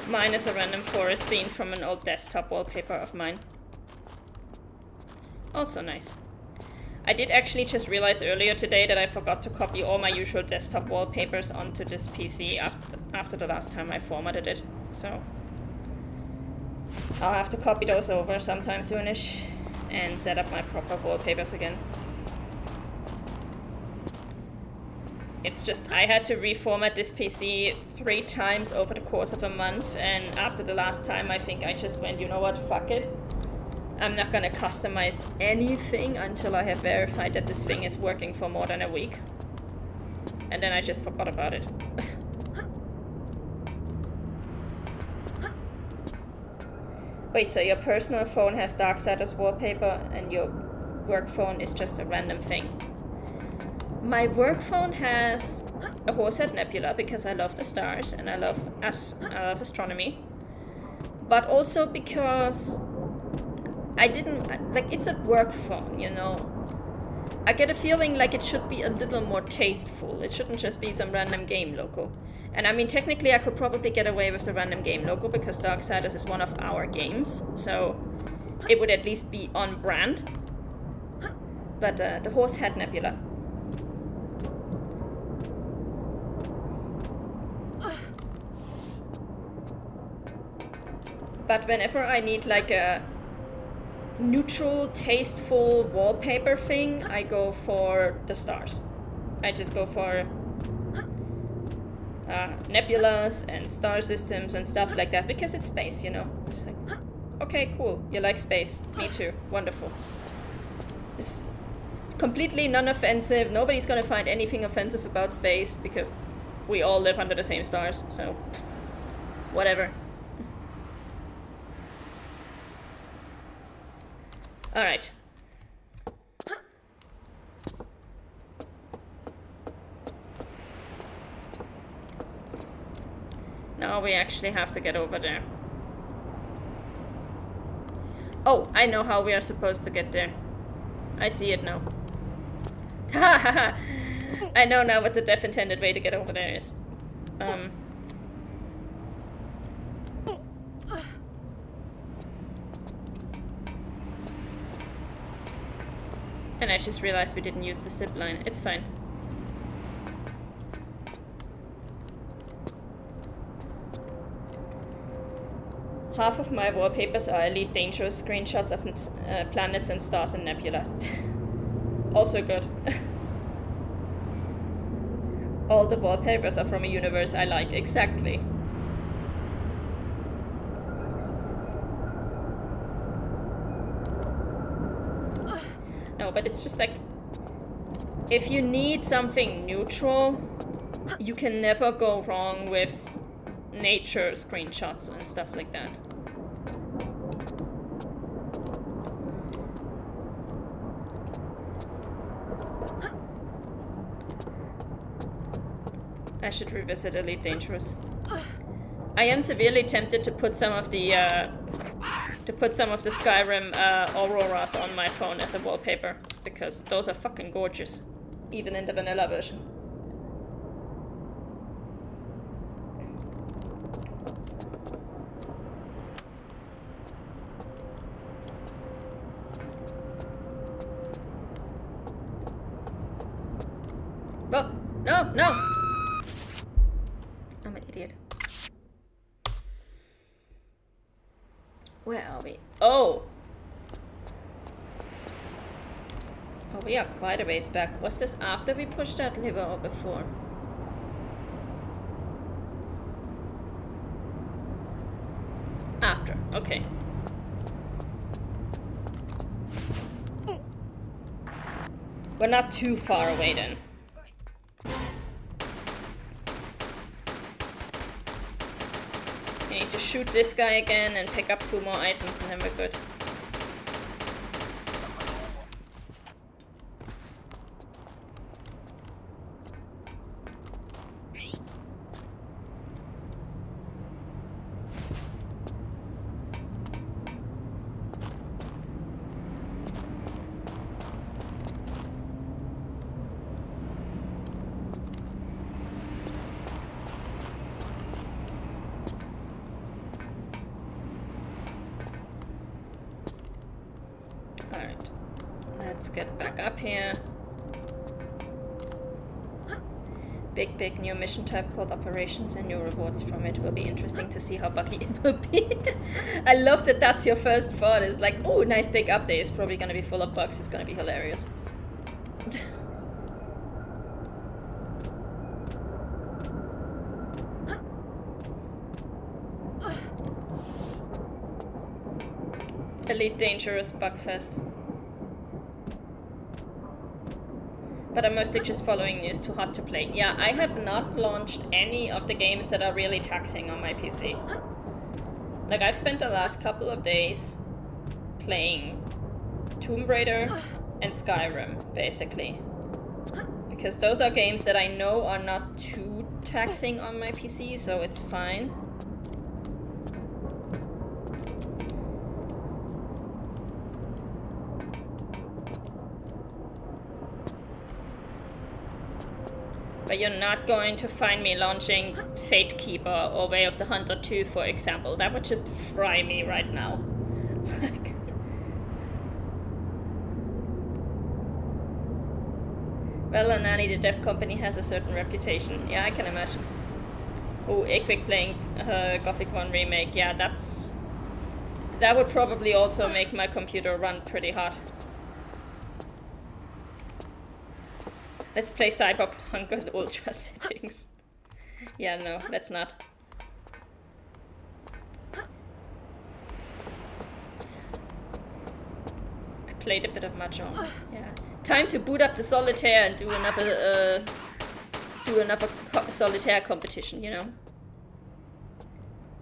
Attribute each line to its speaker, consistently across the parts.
Speaker 1: Mine is a random forest scene from an old desktop wallpaper of mine. Also nice. I did actually just realize earlier today that I forgot to copy all my usual desktop wallpapers onto this PC after the last time I formatted it. So I'll have to copy those over sometime soonish and set up my proper wallpapers again. It's just I had to reformat this PC 3 times over the course of a month, and after the last time I think I just went, you know what, fuck it. I'm not gonna customize anything until I have verified that this thing is working for more than a week. And then I just forgot about it. Wait, so your personal phone has Darksiders wallpaper and your work phone is just a random thing? My work phone has a Horsehead Nebula because I love the stars and I love astronomy. But also because I didn't, like, it's a work phone, you know. I get a feeling like it should be a little more tasteful. It shouldn't just be some random game logo. And I mean, technically I could probably get away with the random game logo because Darksiders is one of our games. So it would at least be on brand. But the Horsehead Nebula. But whenever I need like a neutral, tasteful wallpaper thing, I go for the stars. I just go for nebulas and star systems and stuff like that because it's space, you know. It's like, okay, cool, you like space. Me too. Wonderful. It's completely non-offensive. Nobody's gonna find anything offensive about space because we all live under the same stars, so whatever. Alright. Now we actually have to get over there. Oh, I know how we are supposed to get there. I see it now. I know now what the intended way to get over there is. And I just realized we didn't use the zip line. It's fine. Half of my wallpapers are Elite Dangerous screenshots of planets and stars and nebulas. Also good. All the wallpapers are from a universe I like, exactly. No, but it's just like, if you need something neutral, you can never go wrong with nature screenshots and stuff like that. I should revisit Elite Dangerous. I am severely tempted to put some of the Skyrim auroras on my phone as a wallpaper, because those are fucking gorgeous, even in the vanilla version. Oh, no, no! I'm an idiot. Where are we? Oh! Oh, we are quite a ways back. Was this after we pushed that lever or before? After, okay. We're not too far away then. We need to shoot this guy again and pick up 2 more items and then we're good. let's get back up here. Big new mission type called Operations, and new rewards from it. Will be interesting to see how buggy it will be. I love that that's your first thought. Is like, oh, nice big update. It's probably gonna be full of bugs. It's gonna be hilarious. Elite Dangerous Bugfest. But I'm mostly just following news, too hot to play. Yeah, I have not launched any of the games that are really taxing on my PC. Like, I've spent the last couple of days playing Tomb Raider and Skyrim, basically. Because those are games that I know are not too taxing on my PC, so it's fine. But you're not going to find me launching Fate Keeper or Way of the Hunter 2, for example. That would just fry me right now. Well, Anani, the dev company, has a certain reputation. Yeah, I can imagine. Oh, Equic playing Gothic 1 Remake. Yeah, that would probably also make my computer run pretty hot. Let's play Cyberpunk with ultra settings. Yeah, no, let's not. I played a bit of Mahjong. Yeah. Time to boot up the solitaire and do another solitaire competition, you know.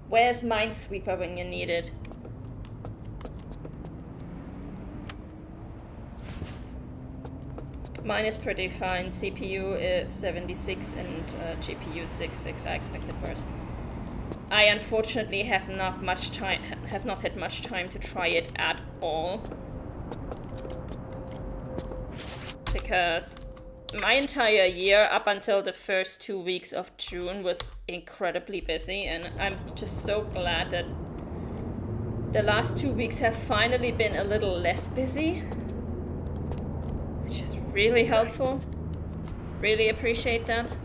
Speaker 1: Where's Minesweeper when you need it? Mine is pretty fine. CPU 76 and GPU 66. I expected worse. I unfortunately have not had much time to try it at all, because my entire year up until the first 2 weeks of June was incredibly busy, and I'm just so glad that the last 2 weeks have finally been a little less busy. Which is really helpful. Really appreciate that.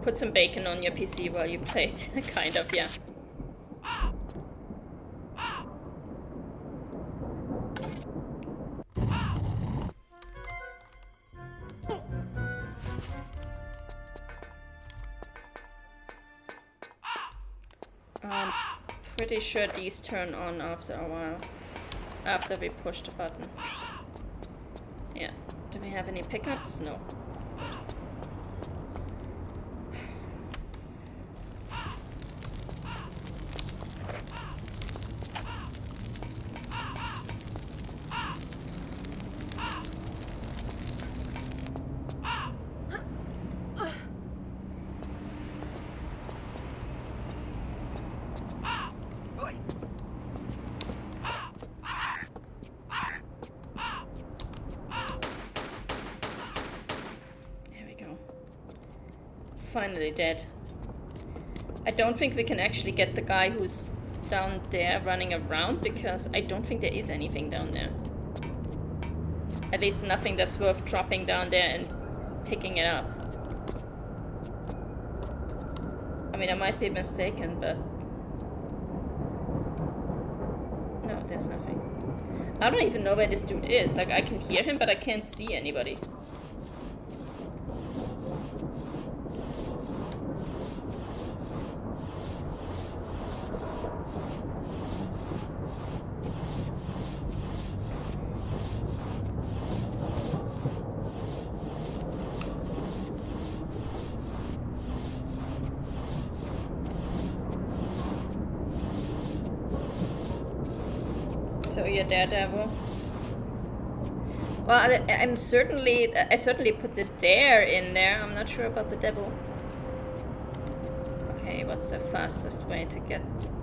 Speaker 1: Put some bacon on your PC while you play it. Kind of, yeah. Pretty sure these turn on after a while. After we push the button. Yeah. Do we have any pickups? No. Finally dead. I don't think we can actually get the guy who's down there running around, because I don't think there is anything down there. At least nothing that's worth dropping down there and picking it up. I mean, I might be mistaken, but... No, there's nothing. I don't even know where this dude is. Like, I can hear him, but I can't see anybody. So you're Daredevil. Well, I certainly put the dare in there. I'm not sure about the devil. Okay, what's the fastest way to get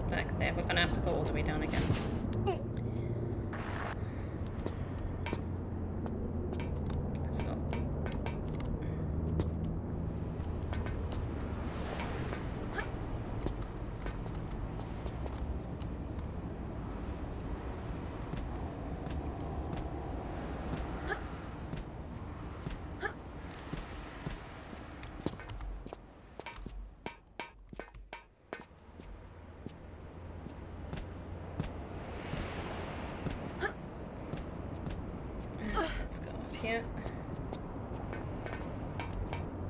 Speaker 1: back there? We're gonna have to go all the way down again. Let's go. here.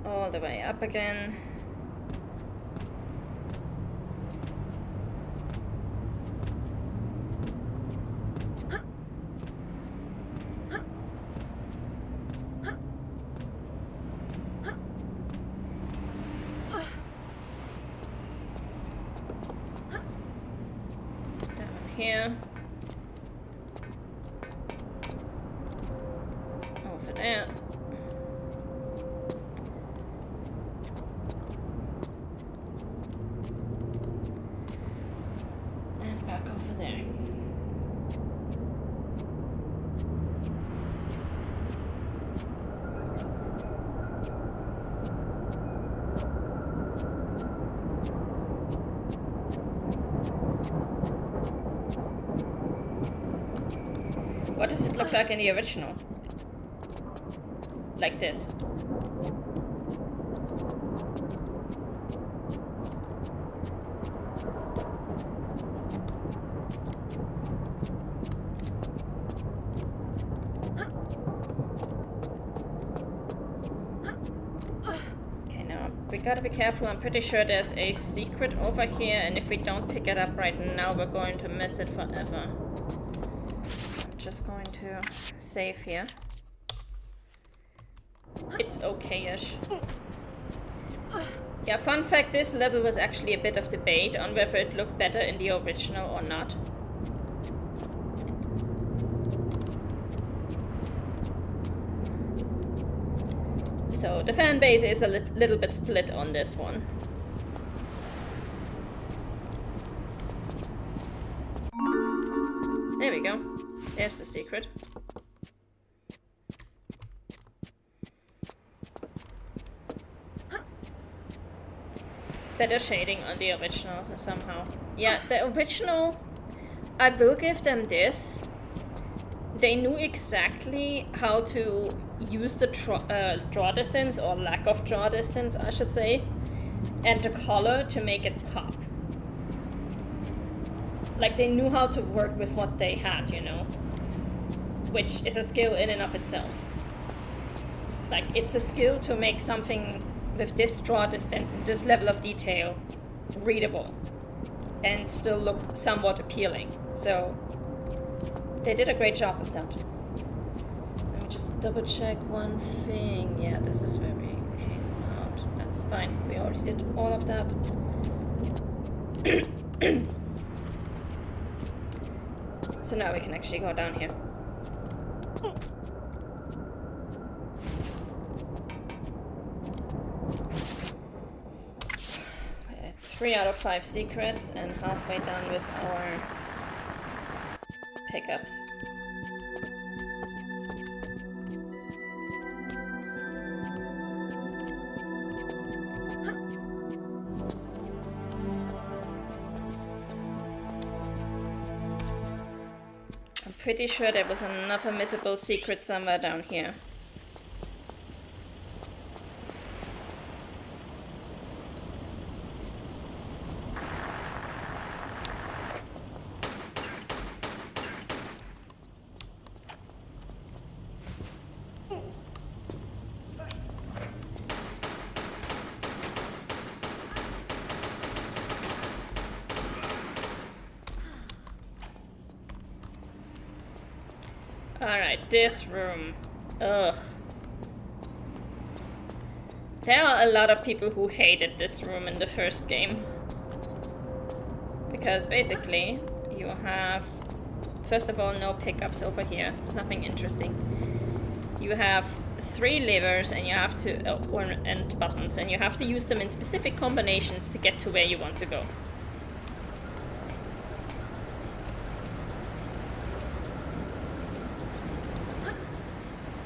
Speaker 1: All the way up again. Here. Over there. And back over there. What does it look like in the original? Like this. Okay, now we gotta be careful. I'm pretty sure there's a secret over here, and if we don't pick it up right now, we're going to miss it forever. Just going to save here. It's okay-ish. Yeah, fun fact, this level was actually a bit of debate on whether it looked better in the original or not. So the fan base is a little bit split on this one. There we go. There's the secret. Better shading on the original somehow. Yeah, the original, I will give them this. They knew exactly how to use the draw distance, or lack of draw distance, I should say, and the color to make it pop. Like, they knew how to work with what they had, you know? Which is a skill in and of itself. Like, it's a skill to make something with this draw distance and this level of detail readable and still look somewhat appealing. So they did a great job of that. Let me just double check one thing. Yeah, this is where we came out. That's fine. We already did all of that. So now we can actually go down here. 3 out of 5 secrets and halfway done with our pickups. I'm pretty sure there was another missable secret somewhere down here. Alright, this room. Ugh. There are a lot of people who hated this room in the first game. Because basically, you have, first of all, no pickups over here. It's nothing interesting. You have 3 levers and you have to, and buttons, and you have to use them in specific combinations to get to where you want to go.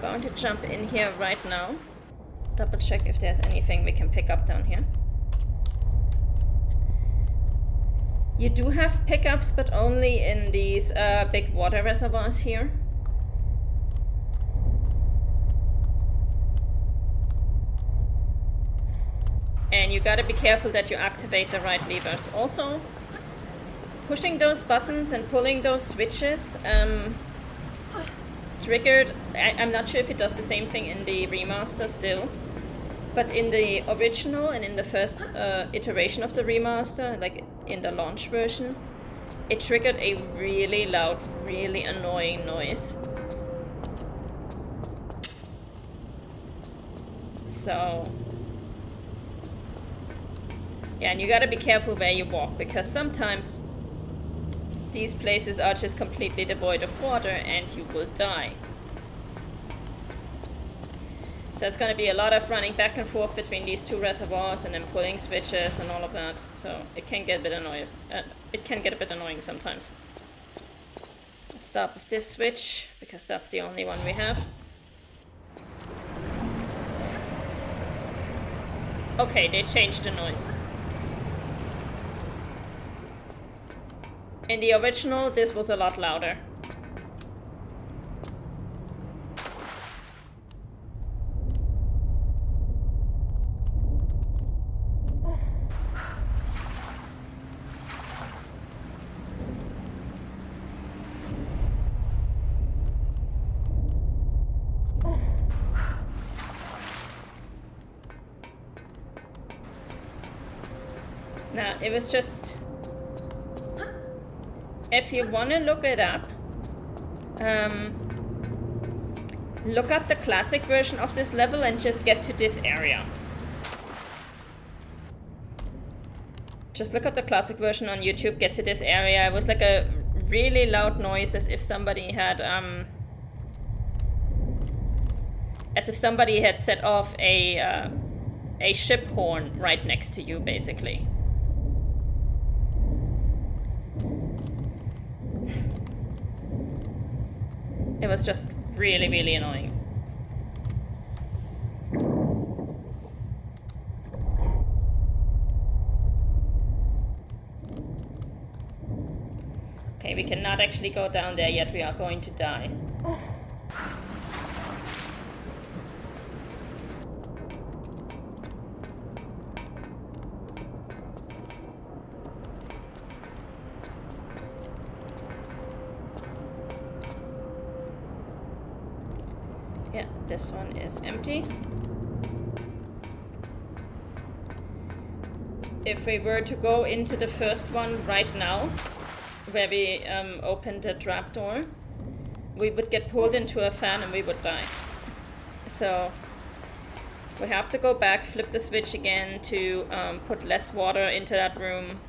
Speaker 1: Going to jump in here right now. Double check if there's anything we can pick up down here. You do have pickups, but only in these big water reservoirs here. And you gotta be careful that you activate the right levers. Also, pushing those buttons and pulling those switches triggered. I'm not sure if it does the same thing in the remaster still, but in the original and in the first iteration of the remaster, like in the launch version, it triggered a really loud, really annoying noise. So yeah, and you gotta be careful where you walk, because sometimes these places are just completely devoid of water and you will die. So it's gonna be a lot of running back and forth between these two reservoirs and then pulling switches and all of that. So it can get a bit annoying. Sometimes. Let's start with this switch, because that's the only one we have. Okay, they changed the noise. In the original, this was a lot louder. Now, it was just... If you want to look it up, look up the classic version of this level and just get to this area. Just look up the classic version on YouTube, get to this area. It was like a really loud noise, as if somebody had set off a ship horn right next to you, basically. It was just really, really annoying. Okay, we cannot actually go down there yet. We are going to die. Yeah, this one is empty. If we were to go into the first one right now, where we opened the trapdoor, we would get pulled into a fan and we would die. So we have to go back, flip the switch again to put less water into that room,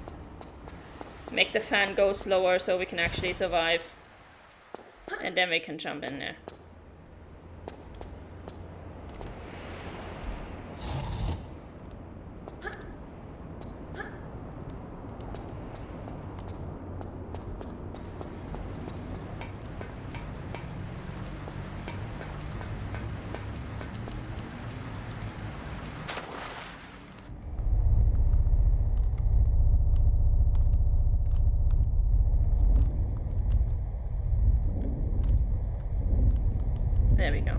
Speaker 1: make the fan go slower so we can actually survive, and then we can jump in there. There we go.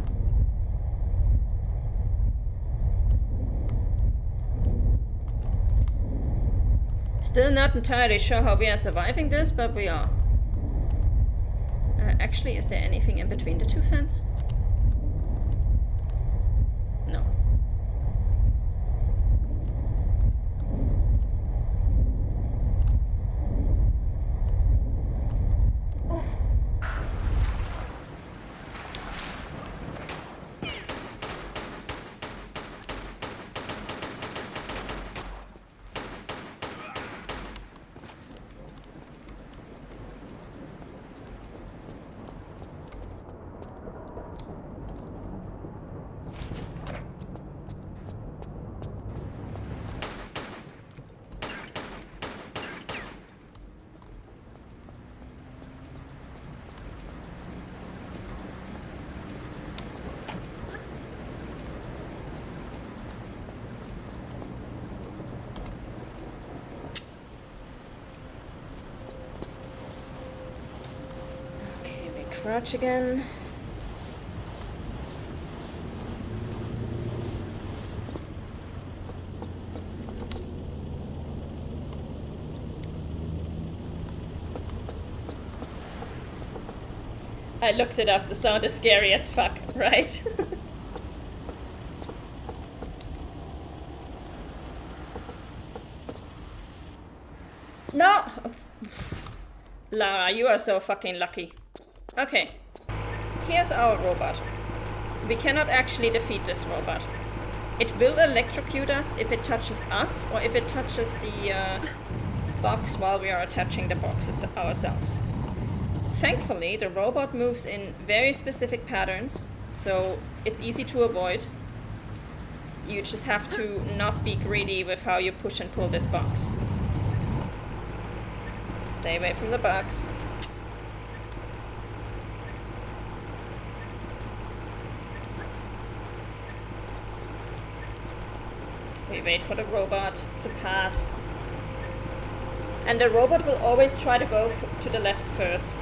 Speaker 1: Still not entirely sure how we are surviving this, but we are. Actually, is there anything in between the two fans? No. Crouch again. I looked it up. The sound is scary as fuck, right? No! Lara, you are so fucking lucky. Okay. Here's our robot. We cannot actually defeat this robot. It will electrocute us if it touches us, or if it touches the box while we are attaching the box ourselves. Thankfully, the robot moves in very specific patterns, so it's easy to avoid. You just have to not be greedy with how you push and pull this box. Stay away from the box. We wait for the robot to pass. And the robot will always try to go to the left first.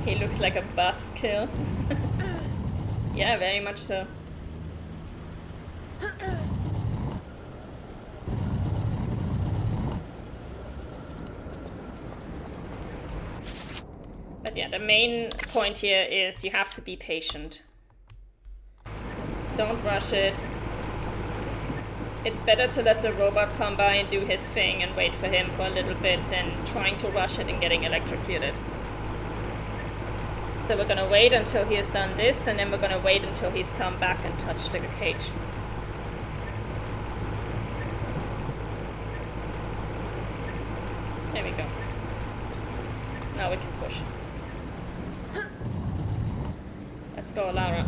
Speaker 1: He looks like a buzzkill. Yeah, very much so. But yeah, the main point here is you have to be patient. Don't rush it. It's better to let the robot come by and do his thing and wait for him for a little bit than trying to rush it and getting electrocuted. So we're gonna wait until he has done this, and then we're gonna wait until he's come back and touched the cage. There we go. Now we can push. Let's go, Lara.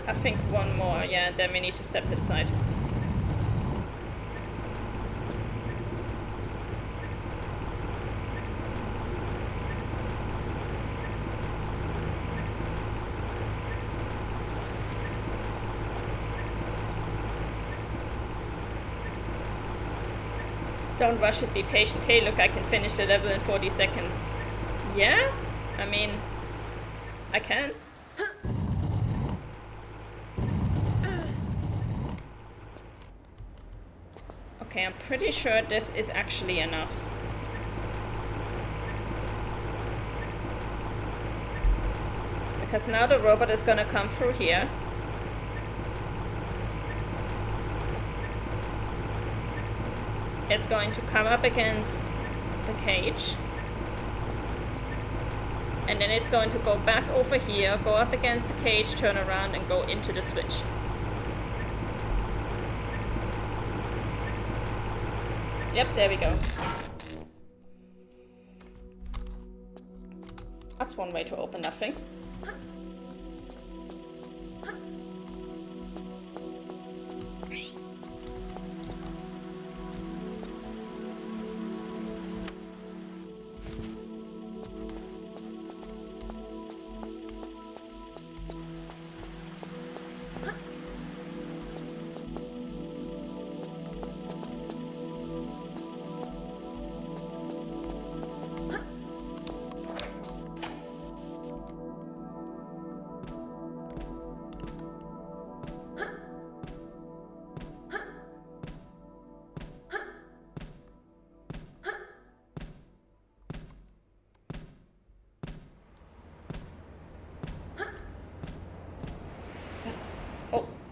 Speaker 1: I think one more, yeah, then we need to step to the side. Don't rush it, be patient. Hey, look, I can finish the level in 40 seconds. Yeah? I mean, I can. Okay, I'm pretty sure this is actually enough. Because now the robot is gonna come through here. It's going to come up against the cage. And then it's going to go back over here, go up against the cage, turn around, and go into the switch. Yep, there we go. That's one way to open that thing.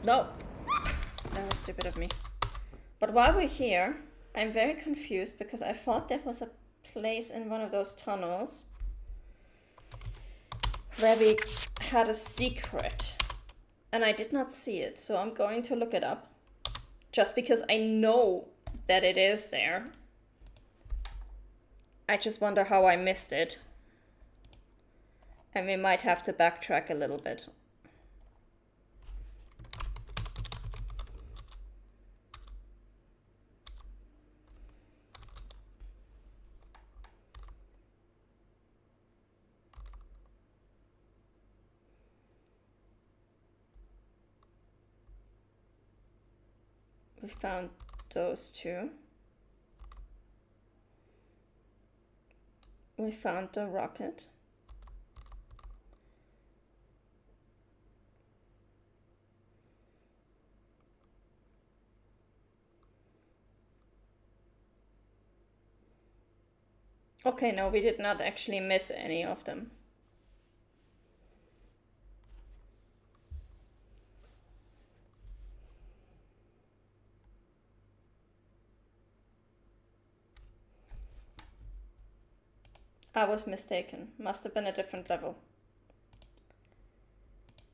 Speaker 1: No, that was stupid of me. But while we're here, I'm very confused because I thought there was a place in one of those tunnels where we had a secret. And I did not see it, so I'm going to look it up. Just because I know that it is there. I just wonder how I missed it. And we might have to backtrack a little bit. We found those two. We found the rocket. Okay, no, we did not actually miss any of them. I was mistaken. Must have been a different level.